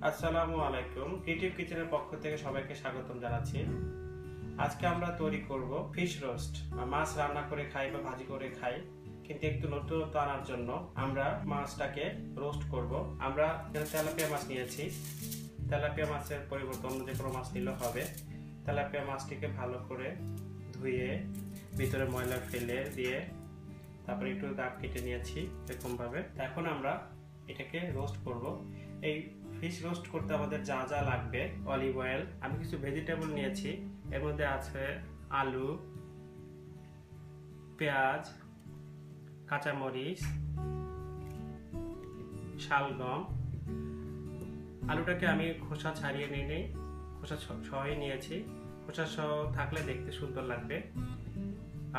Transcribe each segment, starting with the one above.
আসসালামু আলাইকুম। ক্রিয়েটিভ কিচেনের পক্ষ থেকে সবাইকে স্বাগতম জানাচ্ছি। আজকে আমরা তৈরি করব ফিশ রোস্ট। মাছ রান্না করে খাই বা ভাজি করে খাই, কিন্তু একটু নতুনত্ব আনার জন্য আমরা মাছটাকে রোস্ট করব। আমরা তেলাপিয়া মাছ নিয়েছি। তেলাপিয়া মাছের পরিবর্তে অন্য যে কোনো মাছ নিলেও হবে। তেলাপিয়া মাছটিকে ভালো করে ধুয়ে ভিতরে ময়লা ফেলে দিয়ে তারপরে একটু দাগ কেটে নিয়েছি এরকমভাবে। এখন আমরা এটাকে রোস্ট করব। এই ফিশ রোস্ট করতে আমাদের যা যা লাগবে: অলিভ অয়েল, আমি কিছু ভেজিটেবল নিয়েছি, এর মধ্যে আছে আলু, পেঁয়াজ, কাঁচামরিচ, শালগম। আলুটাকে আমি খোসা ছাড়িয়ে নিয়ে খোসা সহই নিয়েছি। খোসা সহ থাকলে দেখতে সুন্দর লাগবে।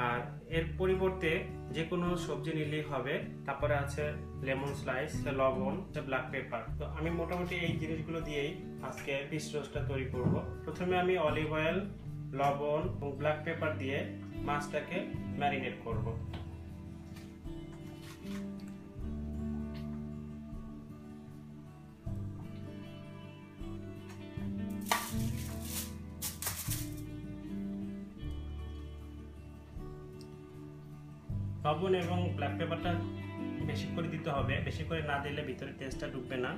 আর এর পরিবর্তে যে কোনো সবজি নিলেই হবে। তারপরে আছে লেমন স্লাইস, লবণ, ব্ল্যাক পেপার। তো আমি মোটামুটি এই জিনিসগুলো দিয়েই আজকে ফিশ রোস্টটা তৈরি করব। প্রথমে আমি অলিভ অয়েল, লবণ এবং ব্ল্যাক পেপার দিয়ে মাছটাকে ম্যারিনেট করব। লবণ এবং ব্ল্যাক পেপারটা বেশি করে দিতে হবে, বেশি করে না দিলে ভিতরে টেস্টটা ঢুকবে না।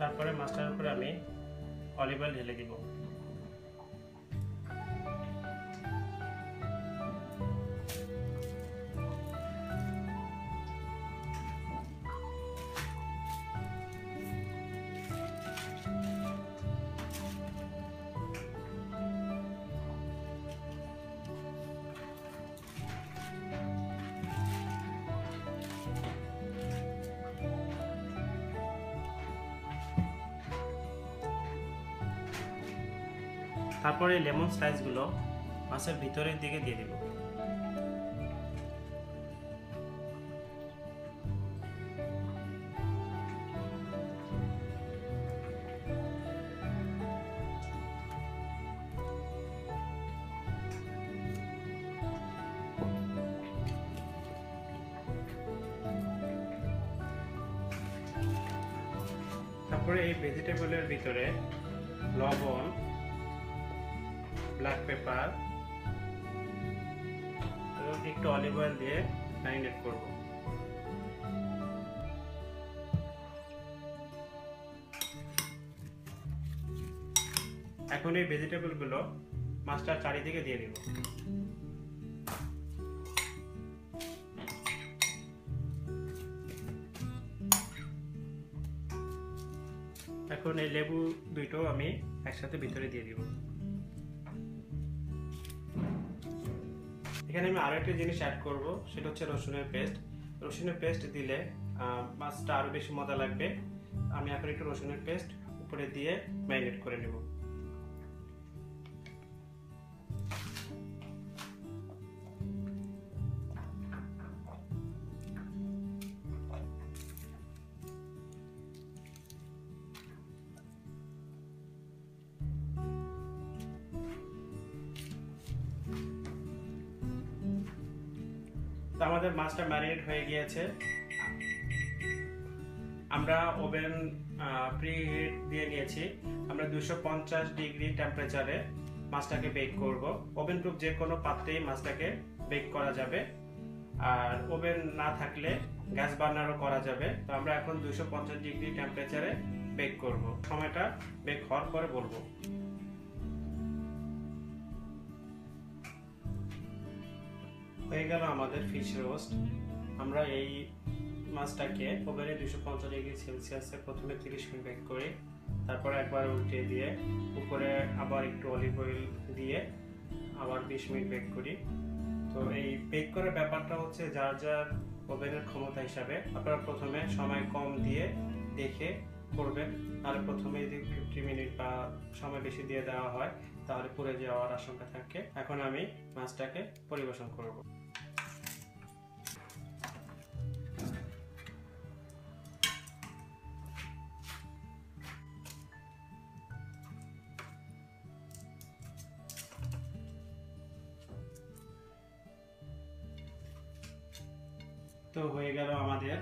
তারপরে মাছটার উপরে আমি অলিভ অয়েল ঢেলে দিব। তারপরে লেমন স্লাইসগুলো মাছের ভিতরের দিকে দিয়ে দিব। তারপরে এই ভেজিটেবলের ভিতরে লবণ, ব্ল্যাক পেপার এবং একটু অলিভ অয়েল দিয়ে ম্যারিনেট করব। এখন এই ভেজিটেবলগুলো মাছটার চারিদিকে দিয়ে দিব। এখন এই লেবু দুইটাও আমি একসাথে ভিতরে দিয়ে দিব। এখানে আমি আরো একটা জিনিস অ্যাড করব, সেটা হচ্ছে রসুনের পেস্ট। রসুনের পেস্ট দিলে মাছটা আরো বেশি মজা লাগবে। আমি এখন একটু রসুনের পেস্ট উপরে দিয়ে ম্যারিনেট করে নেব। তো আমাদের মাছটা ম্যারিনেট হয়ে গিয়েছে। আমরা ওভেন প্রিহিট দিয়ে নিয়েছি। আমরা 250 ডিগ্রি টেম্পারেচারে মাছটাকে বেক করব। ওভেন প্রুফ যে কোনো পাত্রেই মাছটাকে বেক করা যাবে, আর ওভেন না থাকলে গ্যাস বার্নারও করা যাবে। তো আমরা এখন 250 ডিগ্রি টেম্পারেচারে বেক করব। সময়টা বেক হওয়ার পরে বলবো। হয়ে গেল আমাদের ফিশ রোস্ট। আমরা এই মাছটাকে ওভেনে 250 ডিগ্রি সেলসিয়াসে প্রথমে 30 মিনিট বেক করি, তারপরে একবার উল্টে দিয়ে উপরে আবার একটু অলিভ অয়েল দিয়ে আবার 20 মিনিট বেক করি। তো এই বেক করার ব্যাপারটা হচ্ছে যার যার ওভেনের ক্ষমতা হিসাবে আপনারা প্রথমে সময় কম দিয়ে দেখে করবেন, তাহলে প্রথমে যদি 50 মিনিট বা সময় বেশি দিয়ে দেওয়া হয় তাহলে পুড়ে যাওয়ার আশঙ্কা থাকে। এখন আমি মাছটাকে পরিবেশন করব। তো হয়ে গেল আমাদের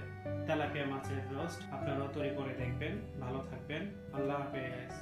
তেলাপিয়া মাছের রোস্ট। আপনারাও তৈরি করে দেখবেন। ভালো থাকবেন। আল্লাহ হাফেজ।